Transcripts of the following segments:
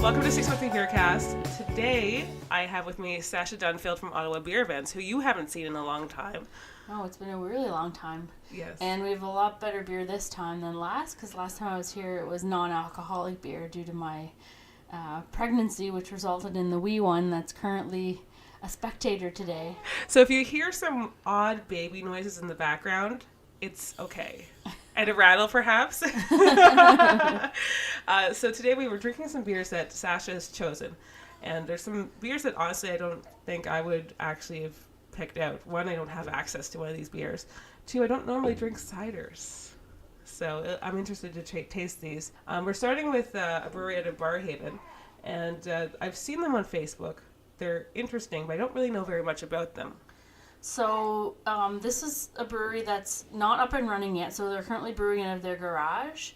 Welcome to 613BeerCast. Today, I have with me Sasha Dunfield from Ottawa Beer Events, who you haven't seen in a long time. Oh, it's been a really long time. Yes. And we have a lot better beer this time than last, because last time I was here it was non-alcoholic beer due to my pregnancy, which resulted in the wee one that's currently a spectator today. So if you hear some odd baby noises in the background, it's okay. And a rattle, perhaps. So today we were drinking some beers that Sasha has chosen. And there's some beers that honestly I don't think I would actually have picked out. One, I don't have access to one of these beers. Two, I don't normally drink ciders. So I'm interested to taste these. We're starting with a brewery out of Barrhaven. And I've seen them on Facebook. They're interesting, but I don't really know very much about them. So this is a brewery that's not up and running yet, so they're currently brewing out of their garage.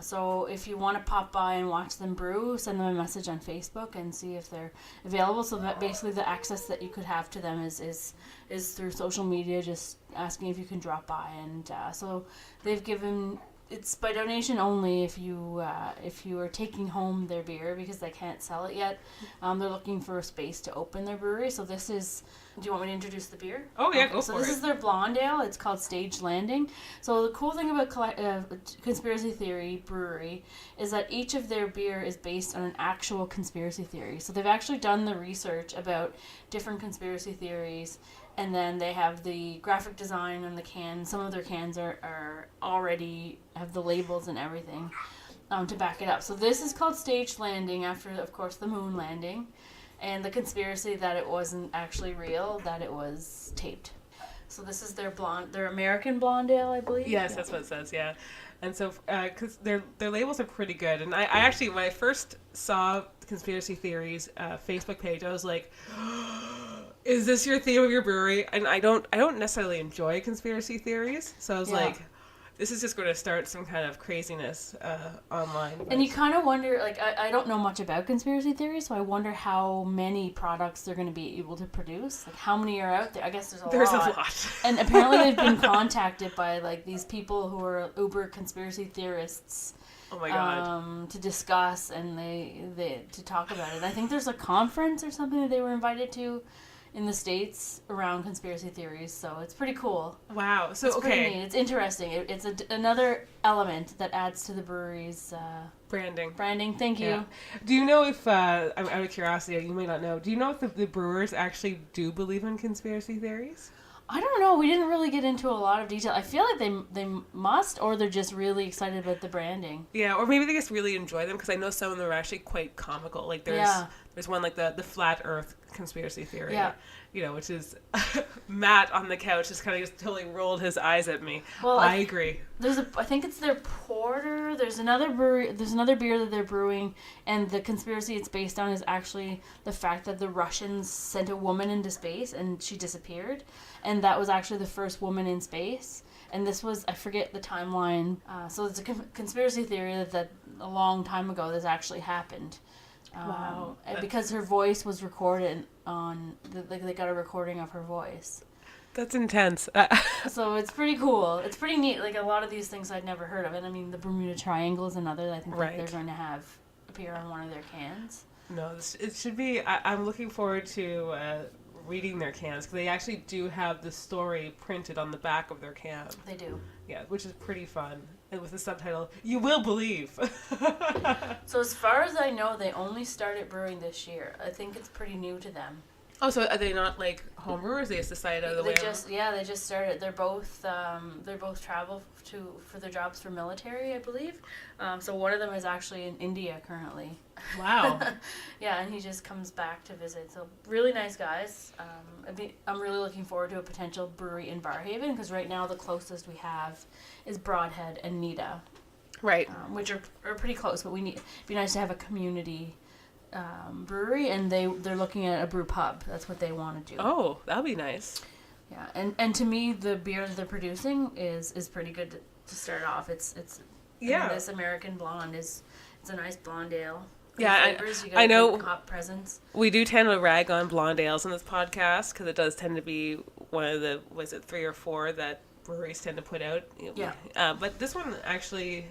So if you want to pop by and watch them brew, send them a message on Facebook and see if they're available. So that basically the access that you could have to them is through social media, just asking if you can drop by. And so they've given, it's by donation only if you are taking home their beer, because they can't sell it yet. They're looking for a space to open their brewery. So this is, do you want me to introduce the beer? Oh yeah, okay, go so for it. So this is their blonde ale. It's called Stage Landing. So the cool thing about Conspiracy Theory Brewery is that each of their beer is based on an actual conspiracy theory. So they've actually done the research about different conspiracy theories, and then they have the graphic design on the can. Some of their cans are already have the labels and everything to back it up. So this is called Stage Landing after, of course, the moon landing. And the conspiracy that it wasn't actually real, that it was taped. So this is their American blonde ale, I believe. Yes, that's what it says, yeah. And so, because their labels are pretty good. And I actually, when I first saw the Conspiracy Theories Facebook page, I was like, is this your theme of your brewery? And I don't necessarily enjoy conspiracy theories. So I was like, this is just going to start some kind of craziness online. But. And you kind of wonder, like, I don't know much about conspiracy theories, so I wonder how many products they're going to be able to produce. Like, how many are out there? I guess there's a lot. And apparently they've been contacted by, like, these people who are uber conspiracy theorists. Oh my God. To discuss and they to talk about it. I think there's a conference or something that they were invited to in the States around conspiracy theories, so it's pretty cool. Wow. So it's pretty okay, neat. It's interesting. It's another element that adds to the brewery's branding. Thank you. Yeah. Do you know if I'm out of curiosity, you may not know, do you know if the brewers actually do believe in conspiracy theories? I don't know. We didn't really get into a lot of detail. I feel like they must, or they're just really excited about the branding. Yeah, or maybe they just really enjoy them, because I know some of them are actually quite comical. Like there's one like the flat Earth conspiracy theory. Yeah. You know, which is Matt on the couch just kind of just totally rolled his eyes at me. Well, I agree. I think it's their porter. There's another brewery. There's another beer that they're brewing, and the conspiracy it's based on is actually the fact that the Russians sent a woman into space and she disappeared, and that was actually the first woman in space. And this was, I forget the timeline. So it's a conspiracy theory that a long time ago this actually happened. Wow. Because her voice was recorded on, they got a recording of her voice. That's intense. So it's pretty cool. It's pretty neat. Like, a lot of these things I'd never heard of. And I mean, the Bermuda Triangle is another that I think that they're going to have appear on one of their cans. No, it should be. I'm looking forward to reading their cans, because they actually do have the story printed on the back of their can. They do. Yeah, which is pretty fun. And with the subtitle, "You Will Believe." So as far as I know, they only started brewing this year. I think it's pretty new to them. Oh, so are they not like home brewers? They just decided out of the way. They just started. They're both travel for their jobs for military, I believe. So one of them is actually in India currently. Wow. Yeah, and he just comes back to visit. So really nice guys. I'm really looking forward to a potential brewery in Barrhaven, because right now the closest we have is Broadhead and Nita. Right. Which are pretty close, but it'd be nice to have a community brewery, and they're looking at a brew pub. That's what they want to do. Oh, that'll be nice. Yeah, and to me, the beer that they're producing is pretty good to start off. It's I mean, this American blonde it's a nice blonde ale. Yeah, I know. Hop presence. We do tend to rag on blonde ales in this podcast, because it does tend to be one of the 3 or 4 that breweries tend to put out. Yeah. But this one actually,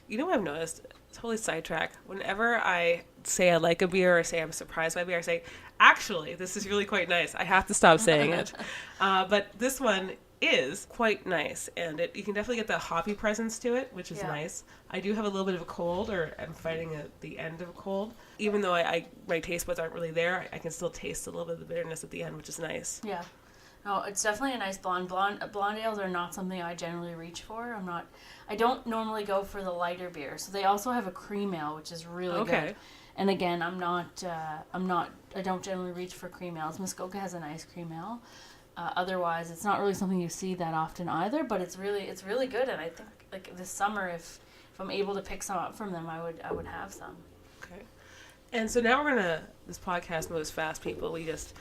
you know what I've noticed? totally sidetrack. Whenever I say I like a beer or say I'm surprised by a beer, I say, actually, this is really quite nice. I have to stop saying it. But this one is quite nice, and you can definitely get the hoppy presence to it, which is nice. I do have a little bit of a cold, or I'm fighting at the end of a cold. Even though my taste buds aren't really there, I can still taste a little bit of the bitterness at the end, which is nice. Yeah. No, it's definitely a nice blonde. Blonde ales are not something I generally reach for. I don't normally go for the lighter beer. So they also have a cream ale, which is really good. And again, I don't generally reach for cream ales. Muskoka has a nice cream ale. Otherwise, it's not really something you see that often either, but it's really good. And I think like this summer, if I'm able to pick some up from them, I would have some. Okay. And so now this podcast moves fast, people. We sip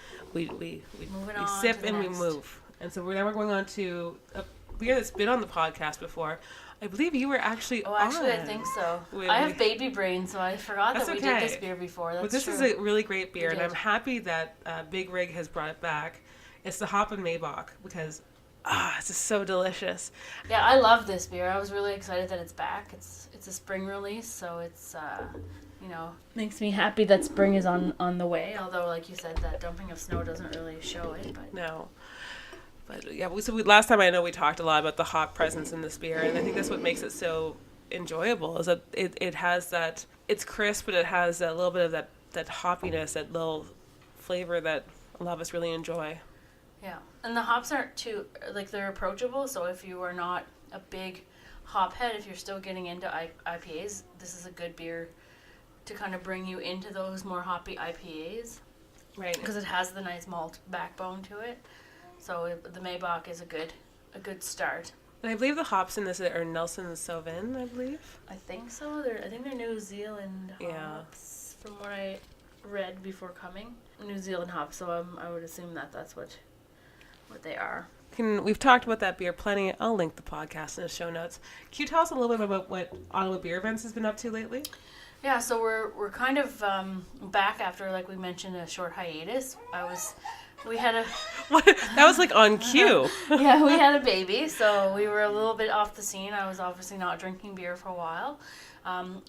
and we move. And so now we're going on to a beer that's been on the podcast before. I believe you were actually on. I think so. I have baby brain, so I forgot that we did this beer before. That's this true. is a really great beer, and I'm happy that Big Rig has brought it back. It's the Hoppin Maibock, because it's just so delicious. Yeah, I love this beer. I was really excited that it's back. It's a spring release, so it's makes me happy that spring is on the way. Although, like you said, that dumping of snow doesn't really show it. But no. But yeah, last time I know we talked a lot about the hop presence in this beer, and I think that's what makes it so enjoyable. Is that it has that, it's crisp, but it has a little bit of that hoppiness, that little flavor that a lot of us really enjoy. Yeah, and the hops aren't too, they're approachable, so if you are not a big hop head, if you're still getting into IPAs, this is a good beer to kind of bring you into those more hoppy IPAs. Right. Because it has the nice malt backbone to it. So the Maibock is a good start. And I believe the hops in this are Nelson and Sauvin, I believe. I think so. I think they're New Zealand hops, from what I read before coming. New Zealand hops, so I would assume that's what they are. We've talked about that beer plenty. I'll link the podcast in the show notes. Can you tell us a little bit about what Ottawa Beer Events has been up to lately? Yeah, so we're kind of back after, like we mentioned, a short hiatus. We had a... That was like on cue. Yeah, we had a baby, so we were a little bit off the scene. I was obviously not drinking beer for a while.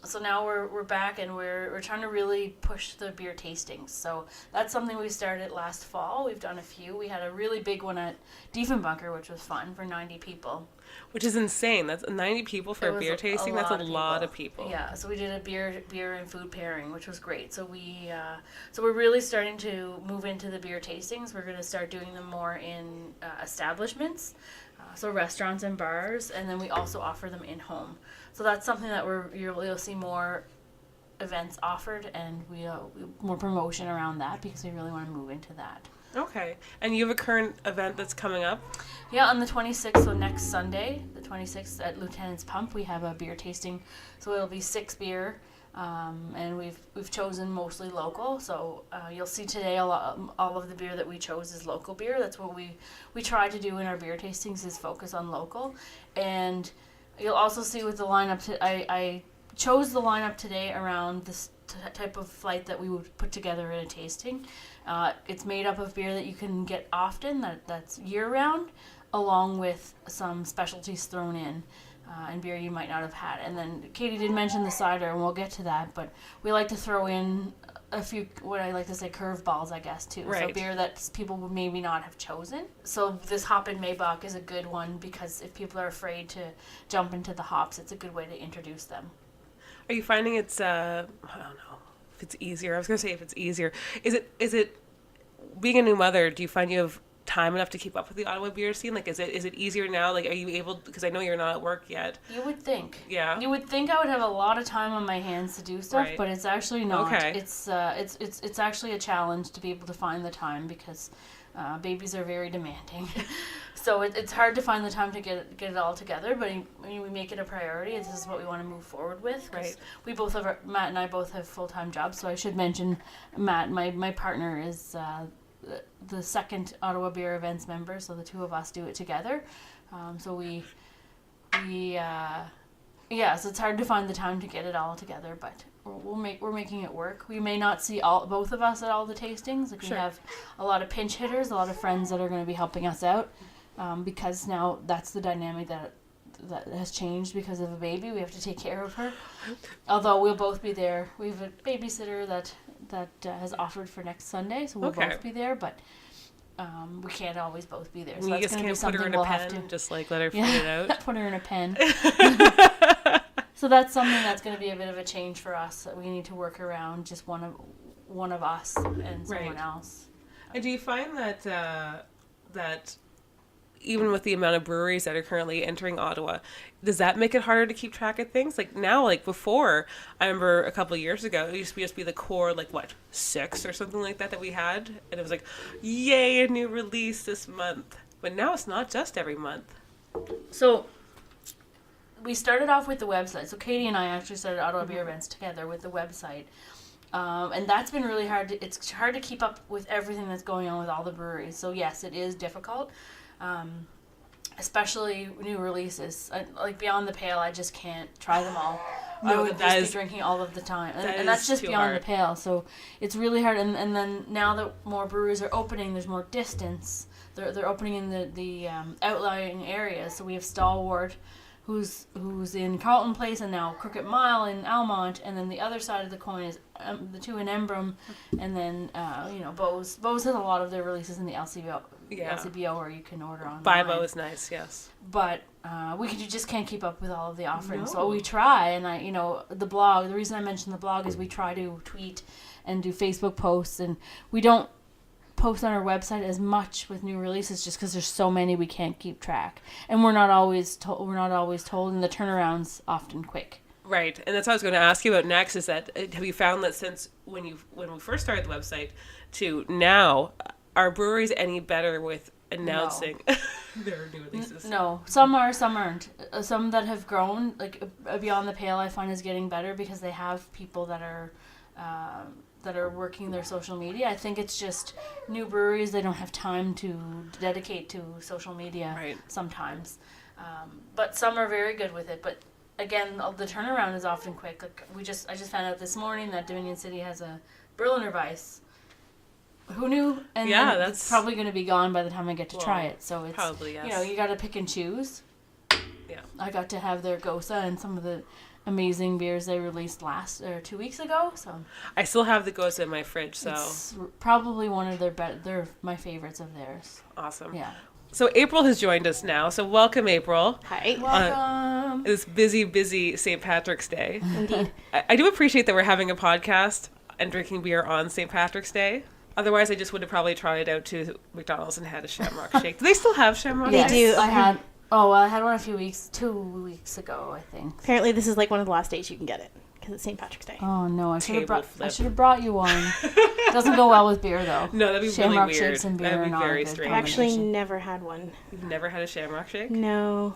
So now we're back, and we're trying to really push the beer tastings. So that's something we started last fall. We've done a few. We had a really big one at Diefenbunker, which was fun, for 90 people. Which is insane. That's 90 people for a beer tasting. That's a lot of people. Yeah, so we did a beer and food pairing, which was great. So we're really starting to move into the beer tastings. We're going to start doing them more in establishments, so restaurants and bars, and then we also offer them in home. So that's something that you'll see more events offered, and more promotion around that, because we really want to move into that. Okay. And you have a current event that's coming up? Yeah, on the 26th, so next Sunday, the 26th at Lieutenant's Pump, we have a beer tasting. So it'll be 6 beer, and we've chosen mostly local. So you'll see today all of the beer that we chose is local beer. That's what we try to do in our beer tastings, is focus on local. And you'll also see with the lineup, I chose the lineup today around this type of flight that we would put together in a tasting. It's made up of beer that you can get often, that's year-round, along with some specialties thrown in, and beer you might not have had. And then Katy did mention the cider, and we'll get to that, but we like to throw in a few, what I like to say, curveballs, I guess, too. Right. So beer that people would maybe not have chosen. So this Hoppin Maibock is a good one, because if people are afraid to jump into the hops, it's a good way to introduce them. Are you finding it's, I don't know if it's easier. I was going to say if it's easier. Is it, being a new mother, do you find you have time enough to keep up with the Ottawa beer scene? Like, is it easier now? Like, are you able, because I know you're not at work yet. You would think. Yeah. You would think I would have a lot of time on my hands to do stuff, but it's actually not. Okay. It's actually a challenge to be able to find the time, because babies are very demanding. So it's hard to find the time to get it all together, but when we make it a priority, this is what we want to move forward with. Right. We both have, Matt and I both have full-time jobs, so I should mention Matt, my partner, is the second Ottawa Beer Events member, so the two of us do it together. So so it's hard to find the time to get it all together, but we're making it work. We may not see both of us at all the tastings. Like, sure. We have a lot of pinch hitters, a lot of friends that are going to be helping us out, because now that's the dynamic that that has changed because of a baby. We have to take care of her. Although we'll both be there. We have a babysitter that has offered for next Sunday, so we'll both be there. But we can't always both be there. So you that's just going to be can't put something her in we'll a have pen, to just like let her figure it out. Put her in a pen. So that's something that's going to be a bit of a change for us. That we need to work around just one of us and someone else. And do you find that that even with the amount of breweries that are currently entering Ottawa, does that make it harder to keep track of things? Like now, like before, I remember a couple of years ago, it used to just be the core, like 6 or something like that we had, and it was like, yay, a new release this month. But now it's not just every month. So we started off with the website. So Katy and I actually started Ottawa Beer Events together with the website. And that's been really hard. It's hard to keep up with everything that's going on with all the breweries. So yes, it is difficult. Especially new releases. Like Beyond the Pale, I just can't try them all. I would just be drinking all of the time. And that's just Beyond the Pale. So it's really hard. And then now that more breweries are opening, there's more distance. They're opening in the outlying areas. So we have Stalwart, who's in Carlton Place, and now Crooked Mile in Almont, and then the other side of the coin is the two in Embrum, and then Beau's has a lot of their releases in the LCBO where you can order online. Maibock is nice, yes. But we just can't keep up with all of the offerings. No. So we try, and the blog. The reason I mentioned the blog is we try to tweet and do Facebook posts, and we don't post on our website as much with new releases just because there's so many we can't keep track, and we're not always told, and the turnaround's often quick. Right, and that's what I was going to ask you about next. Is that have you found that since when we first started the website to now, are breweries any better with announcing their new releases? No, some are, some aren't. Some that have grown, like Beyond the Pale, I find is getting better because they have people that are working their social media. I think it's just new breweries, they don't have time to dedicate to social media sometimes. But some are very good with it. But again, the turnaround is often quick. Like I just found out this morning that Dominion City has a Berliner Weiss. Who knew? And that's it's probably going to be gone by the time I get to try it. So it's probably, yes. You got to pick and choose. Yeah. I got to have their Gosa and some of the amazing beers they released 2 weeks ago. So I still have the Gosa in my fridge. So it's probably one of they're my favorites of theirs. Awesome. Yeah. So April has joined us now. So welcome, April. Hi. Welcome. This busy St. Patrick's Day. Indeed. I do appreciate that we're having a podcast and drinking beer on St. Patrick's Day. Otherwise, I just would have probably trotted out to McDonald's and had a Shamrock Shake. Do they still have Shamrock Shakes? They do. I had one 2 weeks ago, I think. Apparently, this is like one of the last days you can get it because it's St. Patrick's Day. Oh no, I should have brought you one. It doesn't go well with beer though. No, that'd be Shamrock really weird. Shakes and beer That'd be are very not a good strange. I've actually never had one. You've never had a Shamrock Shake? No.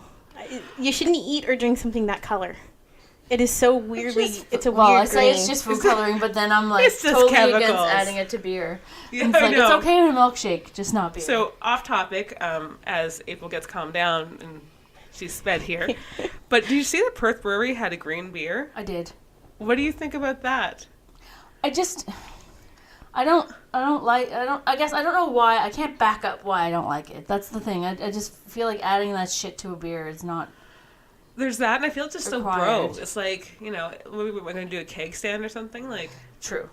You shouldn't eat or drink something that color. It is so weirdly. It's a weird I say green. it's just food coloring, but then I'm like It's just totally chemicals. against adding it to beer. Yeah, it's like it's okay in a milkshake, just not beer. So off topic, as April gets calmed down and she's sped here. But did you see that Perth Brewery had a green beer? I did. What do you think about that? I guess I don't know why. I can't back up why I don't like it. That's the thing. I just feel like adding that shit to a beer is not. There's that, and I feel it's just required. so bro. It's like, we're going to do a keg stand or something? Like, True.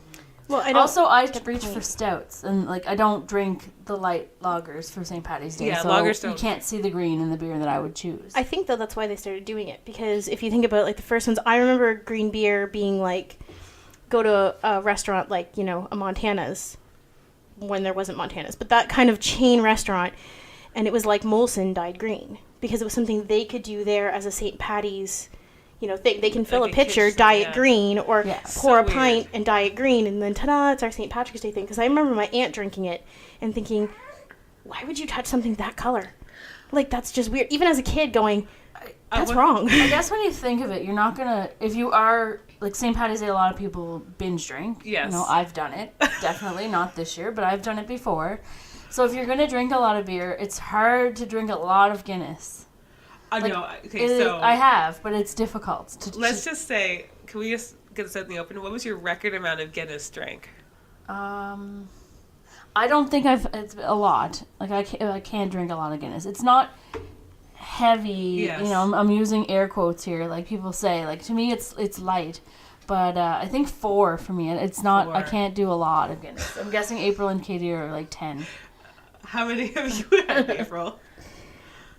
Well, I reach for stouts, and I don't drink the light lagers for St. Patty's Day. Yeah, so lagers don't. You can't see the green in the beer that I would choose. I think though that's why they started doing it, because if you think about like the first ones, I remember green beer being like, go to a restaurant like a Montana's, when there wasn't Montana's, but that kind of chain restaurant, and it was like Molson dyed green because it was something they could do there as a St. Patty's. Thing. They can fill like a pitcher, dye it green, or pour a pint weird. and dye it green, and then ta-da, it's our St. Patrick's Day thing. Because I remember my aunt drinking it and thinking, why would you touch something that color? Like, that's just weird. Even as a kid going, that's wrong. I guess when you think of it, you're not going to, if you are, like St. Patty's Day, a lot of people binge drink. Yes. I've done it. Definitely not this year, but I've done it before. So if you're going to drink a lot of beer, it's hard to drink a lot of Guinness. I know. Okay, so I have, but it's difficult. Let's just say, can we just get this out in the open? What was your record amount of Guinness drank? I don't think it's a lot. Like I can't drink a lot of Guinness. It's not heavy. Yes. You know, I'm using air quotes here. Like people say, like to me, it's light. But I think 4 for me. It's not. 4. I can't do a lot of Guinness. I'm guessing April and Katy are like 10. How many have you had, April?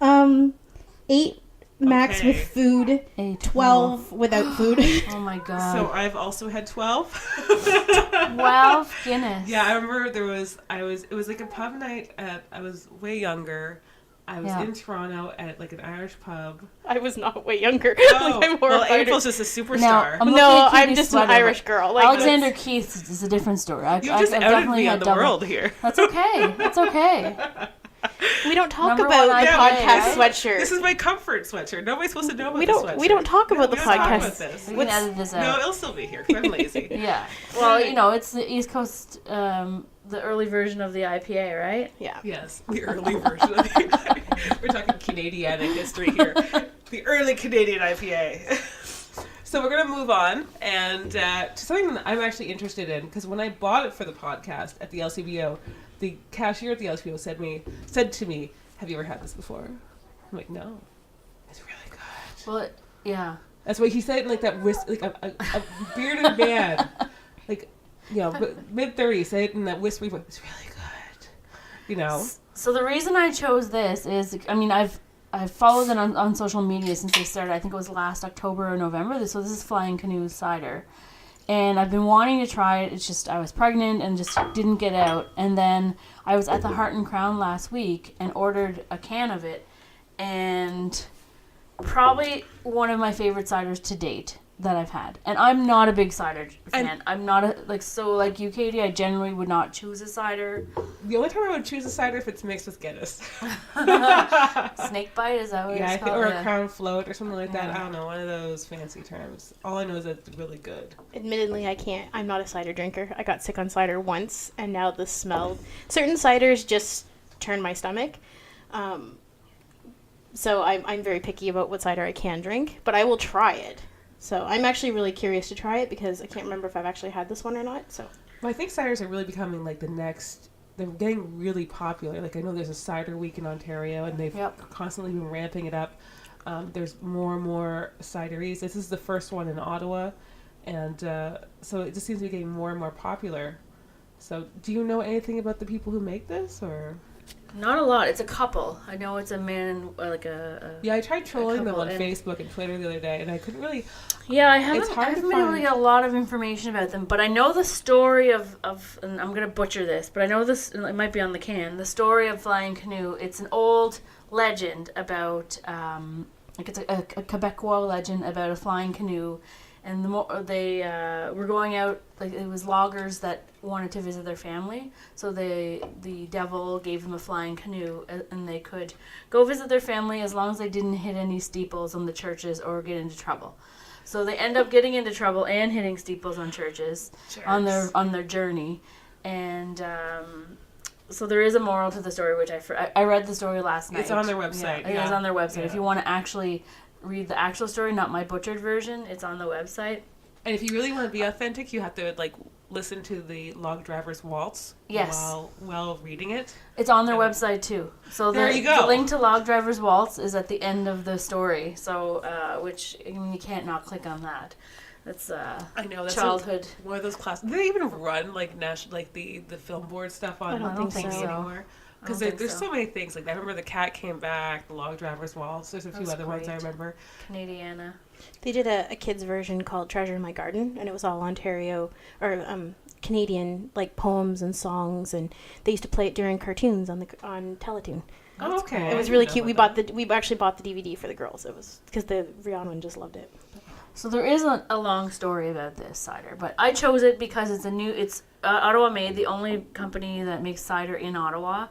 8 max Okay. with food, 8, 12 without food. Oh my god. So I've also had 12. 12 Guinness. Yeah, I remember it was like a pub night I was way younger. I was in Toronto at like an Irish pub. I was not way younger. Oh, I'm more well, of an April's just a Now, superstar. I'm looking No, at I'm Katy's just an sweater, Irish but girl. Like, Alexander Keith is a different story. You just I've outed definitely me on had the double. world here. That's okay. That's okay. we don't talk Number about one the IPA, podcast right? sweatshirt. This is my comfort sweatshirt. Nobody's supposed to know about we the don't. sweatshirt. We don't talk about the We don't talk podcast. about this. We can edit this No, out. it'll still be here because I'm lazy. Yeah. Well, you know, it's the East Coast, the early version of the IPA, right? Yeah. Yes, the early version of the We're talking Canadian history here. The early Canadian IPA. So we're going to move on and to something that I'm actually interested in, because when I bought it for the podcast at the LCBO, the cashier at the LCBO said to me, "Have you ever had this before?" I'm like, "No." It's really good. Well, yeah. That's why he said it like that, like a bearded man, like, you know, mid-30s, say it in that whispery voice. It's really good, you know. So the reason I chose this is, I mean, I've followed it on social media since they started. I think it was last October or November. So this is Flying Canoe cider. And I've been wanting to try it. It's just I was pregnant and just didn't get out. And then I was at the Heart and Crown last week and ordered a can of it. And probably one of my favorite ciders to date that I've had. And I'm not a big cider fan. I'm not like you, Katy, I generally would not choose a cider. The only time I would choose a cider if it's mixed with Guinness. Snake bite, is that what Yeah, it's I think, called? or Yeah. a Crown Float or something like that. Yeah. I don't know, one of those fancy terms. All I know is that it's really good. Admittedly, I'm not a cider drinker. I got sick on cider once, and now the smell. Certain ciders just turn my stomach. So I'm very picky about what cider I can drink, but I will try it. So I'm actually really curious to try it because I can't remember if I've actually had this one or not. So Well, I think ciders are really becoming like the next. They're getting really popular. Like I know there's a cider week in Ontario, and they've constantly been ramping it up. There's more and more cideries. This is the first one in Ottawa, and so it just seems to be getting more and more popular. So, do you know anything about the people who make this, or? Not a lot. It's a couple. I know it's a man and like a Yeah, I tried trolling them on couple, and- Facebook and Twitter the other day, and I couldn't really. Yeah, I It's hard to haven't been able to find. get a lot of information about them, but I know the story of and I'm gonna butcher this, but I know this. It might be on the can. The story of Flying Canoe. It's an old legend about like it's a Quebecois legend about a flying canoe, and they were going out, like it was loggers that wanted to visit their family, so the devil gave them a flying canoe, and they could go visit their family as long as they didn't hit any steeples on the churches or get into trouble. So they end up getting into trouble and hitting steeples on churches on their journey, and so there is a moral to the story, which I read the story last night. It's on their website. Yeah, it is on their website. Yeah. If you want to actually read the actual story, not my butchered version, it's on the website. And if you really want to be authentic, you have to like listen to the Log Driver's Waltz. Yes. While reading it. It's on their website too. So There you go. The link to Log Driver's Waltz is at the end of the story. So which I mean, you can't not click on that. That's I know that's childhood. One of those classes. Do they even run like national, like the film board stuff on? I don't think TV so. anymore. Because I don't think there's so. so many things. Like I remember the Cat came back, the Log Driver's Waltz. There's a few was other ones I great. remember. Canadiana. they did a kids version called Treasure in My Garden, and it was all Ontario or Canadian like poems and songs, and they used to play it during cartoons on Teletoon. Oh, okay. It was really cute. We actually bought the DVD for the girls. It was because the Rihanna one just loved it. So there is a long story about this cider, but I chose it because it's Ottawa made, the only company that makes cider in Ottawa.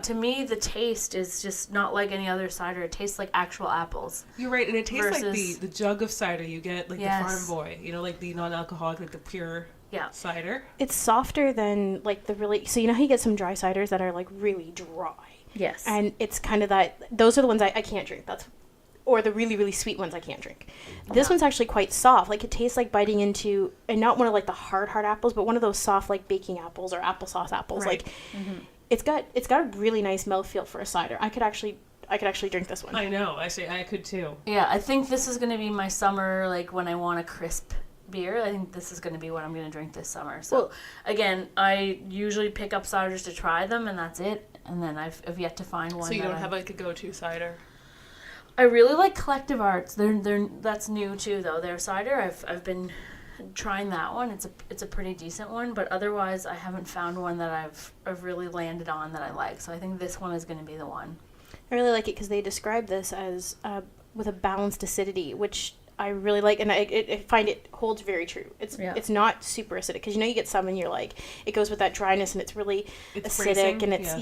To me, the taste is just not like any other cider. It tastes like actual apples. You're right, and it tastes like versus- the jug of cider you get, like Yes. the Farm Boy. You know, like the non-alcoholic, like the pure Yeah. cider. It's softer than like the really. So you know how you get some dry ciders that are like really dry, Yes. and it's kind of that. Those are the ones I can't drink. Or the really, really sweet ones I can't drink. This one's actually quite soft. Like, it tastes like biting into, and not one of, like, the hard apples, but one of those soft, like, baking apples or applesauce apples. Right. Like, it's got a really nice mouthfeel for a cider. I could actually, I could actually drink this one. I know. Actually, I could too. Yeah, I think this is going to be my summer, like when I want a crisp beer. I think this is going to be what I'm going to drink this summer. So, again, I usually pick up ciders to try them, and that's it. And then I've yet to find one. So you don't have like a go-to cider? I really like Collective Arts. They're that's new too, though. Their cider, I've been trying that one. It's a pretty decent one, but otherwise I haven't found one that I've really landed on that I like. So I think this one is going to be the one. I really like it because they describe this as with a balanced acidity, which I really like, and I find it holds very true. It's not super acidic, because you get some and you're like, it goes with that dryness and it's really acidic, bracing, and it's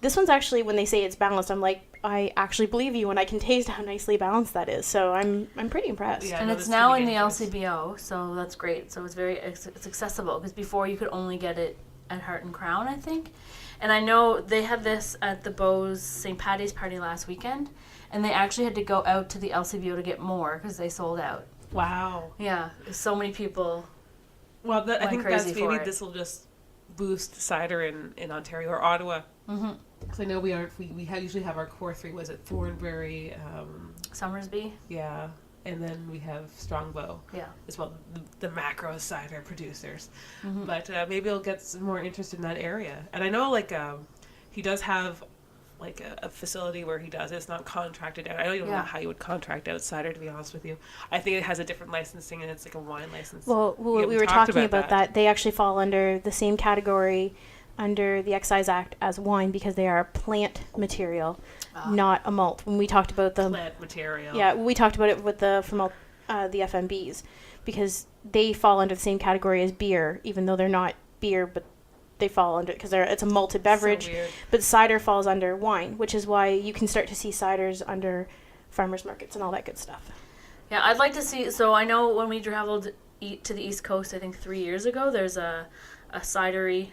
this one's actually, when they say it's balanced, I'm like, I actually believe you, and I can taste how nicely balanced that is. So I'm pretty impressed. And it's now in the LCBO, so that's great. So it's accessible, because before you could only get it at Heart and Crown, I think. And I know they had this at the Beau's St. Paddy's party last weekend, and they actually had to go out to the LCBO to get more because they sold out. Wow. Yeah, so many people. Well, I think that's maybe it. This will just boost cider in Ontario or Ottawa. Mm-hmm. Because I know we usually have our core three. Was it Thornbury? Somersby. Yeah, and then we have Strongbow. Yeah. As well, the macro cider producers. Mm-hmm. But maybe I'll get some more interest in that area. And I know he does have like a facility where he does it. It's not contracted out. I don't even know how you would contract out cider, to be honest with you. I think it has a different licensing, and it's like a wine license. Well, we were talking about that. They actually fall under the same category under the Excise Act as wine, because they are plant material, not a malt. When we talked about the plant material, we talked about it with the FMBs, because they fall under the same category as beer, even though they're not beer, but they fall under, because it's a malted beverage. So weird. But cider falls under wine, which is why you can start to see ciders under farmers markets and all that good stuff. Yeah, I'd like to see. So I know when we traveled to the East Coast, I think 3 years ago, there's a cidery,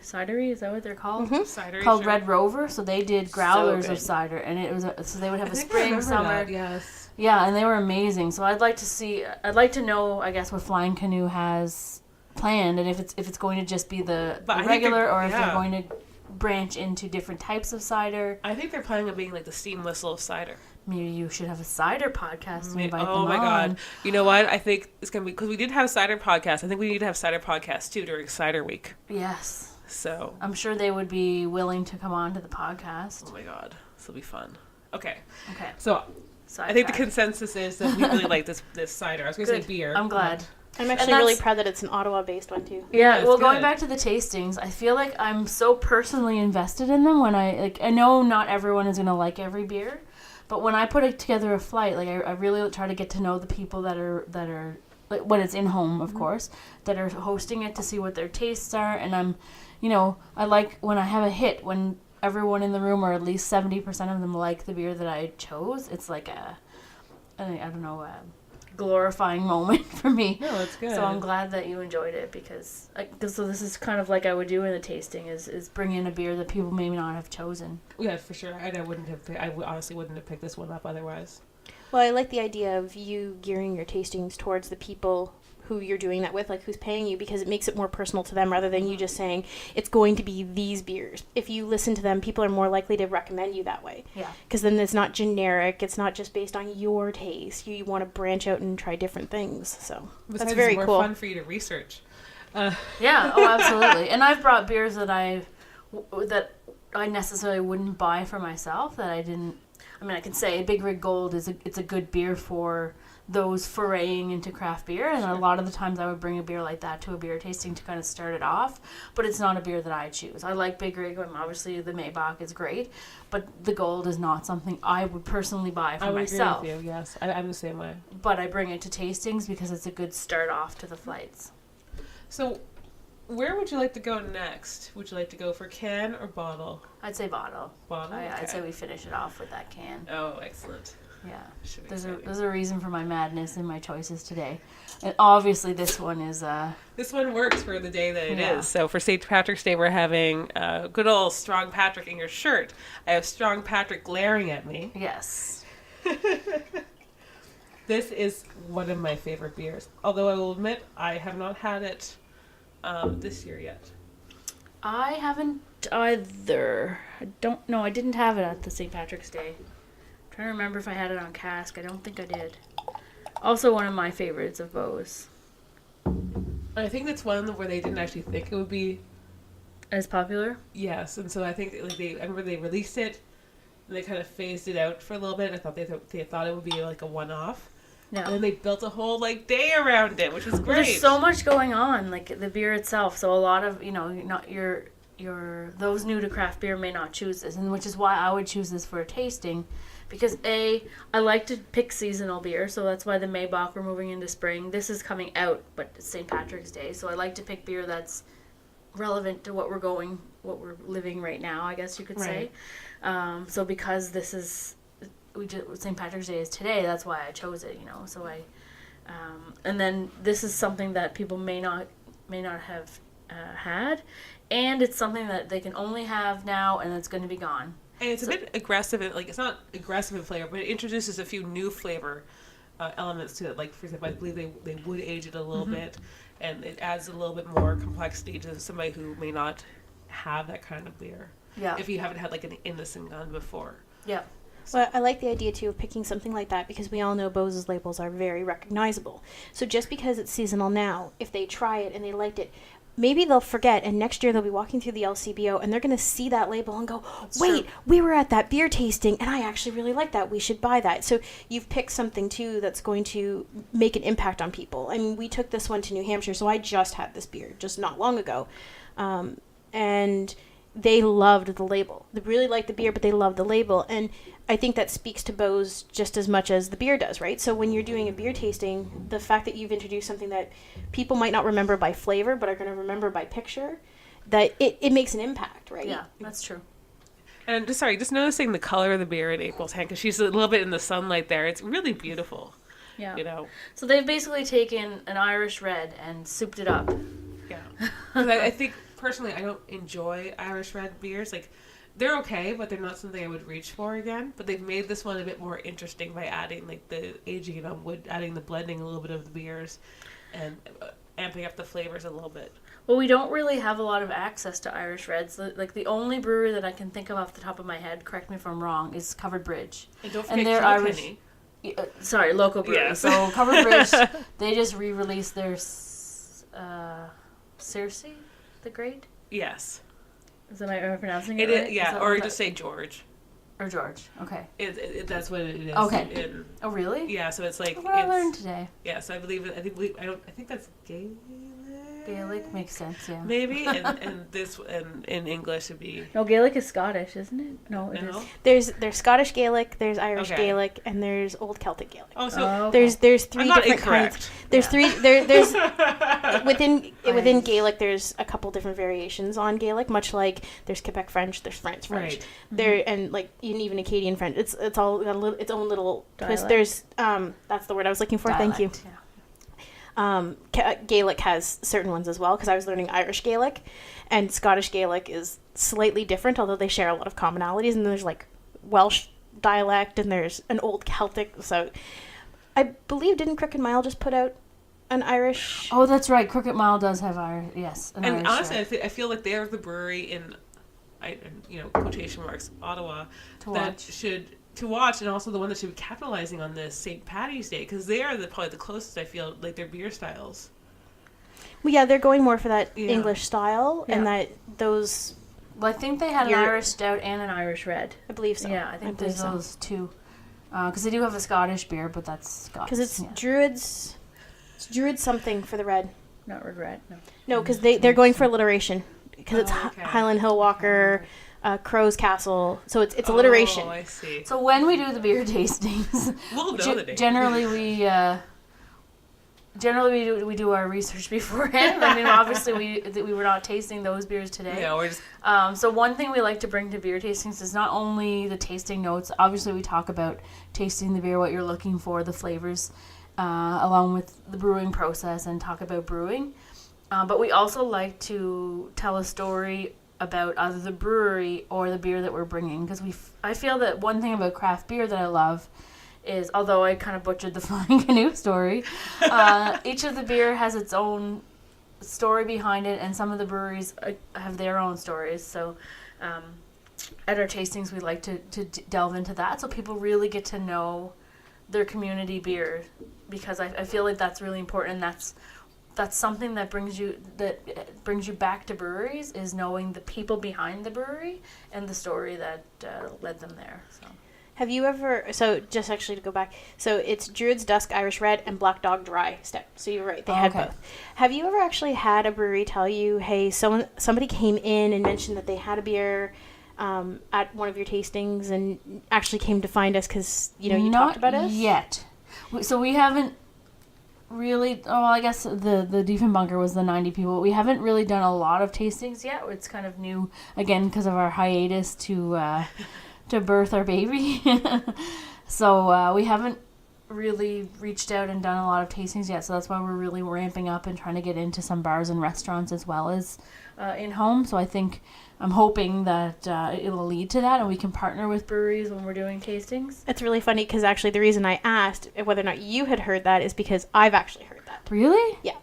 is that what they're called? Mm-hmm. Cidery, called Red Rover. So they did growlers of cider, and it was so they would have a spring, summer. That, yes. Yeah, and they were amazing. So I'd like to know, I guess, what Flying Canoe has planned, and if it's going to just be the regular, or if they're going to branch into different types of cider. I think they're planning on being like the steam whistle of cider. Maybe you should have a cider podcast and invite them Oh my on. God. You know what? I think it's going to be, because we did have a cider podcast. I think we need to have cider podcast too during Cider Week. Yes. So I'm sure they would be willing to come on to the podcast. Oh my God. This will be fun. Okay. So I think the consensus is that we really like this cider. I was going to say beer. I'm glad. I'm actually really proud that it's an Ottawa-based one too. Yeah, well, going back to the tastings, I feel like I'm so personally invested in them. When I know not everyone is going to like every beer, but when I put together a flight, like I really try to get to know the people that are like, when it's in home, of course, that are hosting it, to see what their tastes are. And I like when I have a hit, when everyone in the room, or at least 70% of them, like the beer that I chose. It's like a glorifying moment for me. No, it's good. So I'm glad that you enjoyed it, because so this is kind of like I would do in the tasting, is bring in a beer that people maybe not have chosen. Yeah, for sure. I honestly wouldn't have picked this one up otherwise. Well, I like the idea of you gearing your tastings towards the people who you're doing that with, like who's paying you, because it makes it more personal to them, rather than you just saying it's going to be these beers. If you listen to them, people are more likely to recommend you that way. Yeah. Because then it's not generic. It's not just based on your taste. You want to branch out and try different things. So that's very cool. It's more fun for you to research. Yeah. Oh, absolutely. And I've brought beers that I necessarily wouldn't buy for myself. That I didn't. I mean, I can say Big Rig Gold it's a good beer for those foraying into craft beer, and a lot of the times I would bring a beer like that to a beer tasting to kind of start it off, but it's not a beer that I choose. I like Big Rig, and obviously the Maibock is great, but the Gold is not something I would personally buy for myself. I would agree with you, yes. I'm the same way. But I bring it to tastings because it's a good start off to the flights. So, where would you like to go next? Would you like to go for can or bottle? I'd say bottle. Bottle? Okay. I'd say we finish it off with that can. Oh, excellent. Yeah, there's a reason for my madness in my choices today, and obviously this one is this one works for the day that it is. So for St. Patrick's Day, we're having good old Strong Patrick in your shirt. I have Strong Patrick glaring at me. Yes. This is one of my favorite beers. Although I will admit I have not had it this year yet. I haven't either. I don't know. I didn't have it at the St. Patrick's Day trying to remember if I had it on cask. I don't think I did. Also one of my favorites of Beau's. I think that's one where they didn't actually think it would be as popular. Yes, and so I think like I remember they released it, and they kind of phased it out for a little bit. I thought they thought it would be like a one-off. Yeah. And then they built a whole like day around it, which was great. There's so much going on, like the beer itself. So a lot of not your those new to craft beer may not choose this, and which is why I would choose this for a tasting. Because I like to pick seasonal beer, so that's why the Maibock, we're moving into spring. This is coming out, but it's St. Patrick's Day, so I like to pick beer that's relevant to what we're living right now, I guess you could say. So because this is, St. Patrick's Day is today, that's why I chose it, So and then this is something that people may not have had, and it's something that they can only have now, and it's going to be gone. And it's a bit aggressive, it's not aggressive in flavor, but it introduces a few new flavor elements to it. Like, for example, I believe they would age it a little bit, and it adds a little bit more complexity to somebody who may not have that kind of beer. Yeah. If you haven't had like an innocent gun before. Yeah. Well, I like the idea too of picking something like that because we all know Beau's labels are very recognizable. So just because it's seasonal now, if they try it and they liked it, maybe they'll forget, and next year they'll be walking through the LCBO and they're going to see that label and go, wait, we were at that beer tasting and I actually really like that. We should buy that. So you've picked something too that's going to make an impact on people. I mean, we took this one to New Hampshire, so I just had this beer just not long ago. And they loved the label. They really liked the beer, but they loved the label. And I think that speaks to Beau's just as much as the beer does, right? So when you're doing a beer tasting, the fact that you've introduced something that people might not remember by flavor, but are going to remember by picture, that it makes an impact, right? Yeah, that's true. And just noticing the color of the beer in April's hand, because she's a little bit in the sunlight there. It's really beautiful. Yeah. So they've basically taken an Irish red and souped it up. Yeah. Because I think, personally, I don't enjoy Irish red beers. Like, they're okay, but they're not something I would reach for again. But they've made this one a bit more interesting by adding like the aging it on wood, adding the blending a little bit of the beers, and amping up the flavors a little bit. Well, we don't really have a lot of access to Irish reds. Like the only brewery that I can think of off the top of my head, correct me if I'm wrong, is Covered Bridge. And don't forget they're Irish. Sorry, local brewery. Yes. So Covered Bridge, they just re-released their Circe the Great. Yes. Am I pronouncing it right? Is, yeah, or just say George. Or George, okay. That's what it is. Okay. Oh, really? Yeah, so it's like... What I learned today. Yeah, so I think that's Gaelic? Gaelic makes sense, yeah. Maybe, and this, and in English would be... No, Gaelic is Scottish, isn't it? No, it is. There's Scottish Gaelic, there's Irish Okay. Gaelic, and there's Old Celtic Gaelic. Oh, so... There's three I'm not different incorrect. kinds. There's three. There's within Gaelic. There's a couple different variations on Gaelic. Much like there's Quebec French, there's France French. Right. There and like even Acadian French. It's all got its own little twist. There's that's the word I was looking for. Dialect, Thank you. Yeah. Gaelic has certain ones as well because I was learning Irish Gaelic, and Scottish Gaelic is slightly different, although they share a lot of commonalities. And there's like Welsh dialect, and there's an Old Celtic. So I believe didn't Crooked Mile just put out an Irish? Oh, that's right. Crooked Mile does have Irish. Yes, And Irish, honestly, I feel like they're the brewery in, quotation marks, Ottawa to watch, and also the one that should be capitalizing on this St. Patty's Day, because they are probably the closest, I feel, like their beer styles. Well, yeah, they're going more for that English style, and Yeah. that those. Well, I think they had an Irish stout and an Irish red. I believe so. Yeah, I think there's so. those two. Because they do have a Scottish beer, but that's Scottish. Because it's Druids. It's Druid something for the red. Not regret. No. No, because they're going for alliteration. Because it's okay. Highland Hill Walker, Crow's Castle. So it's alliteration. Oh, I see. So when we do the beer tastings, We'll know the name. generally we do our research beforehand. I mean, obviously we were not tasting those beers today. Yeah, we're just... So one thing we like to bring to beer tastings is not only the tasting notes. Obviously, we talk about tasting the beer, what you're looking for, the flavors, along with the brewing process, and talk about brewing. But we also like to tell a story about either the brewery or the beer that we're bringing, because I feel that one thing about craft beer that I love is, although I kind of butchered the Flying Canoe story, each of the beer has its own story behind it, and some of the breweries have their own stories. So at our tastings, we like to delve into that, so people really get to know their community beer, because I feel like that's really important. That's something that brings you back to breweries, is knowing the people behind the brewery and the story that led them there. So. Have you ever, so just actually to go back, so it's Druid's Dusk Irish Red and Black Dog Dry Stout. So you're right, they had both. Have you ever actually had a brewery tell you, hey, somebody came in and mentioned that they had a beer at one of your tastings and actually came to find us because, you talked about us? Not yet. So we haven't really, I guess the Diefenbunker was the 90 people. We haven't really done a lot of tastings yet. It's kind of new, again, because of our hiatus to birth our baby. So we haven't really reached out and done a lot of tastings yet. So that's why we're really ramping up and trying to get into some bars and restaurants as well as in-home. So I'm hoping that it'll lead to that, and we can partner with breweries when we're doing tastings. It's really funny because actually the reason I asked whether or not you had heard that is because I've actually heard that. Really? Yeah.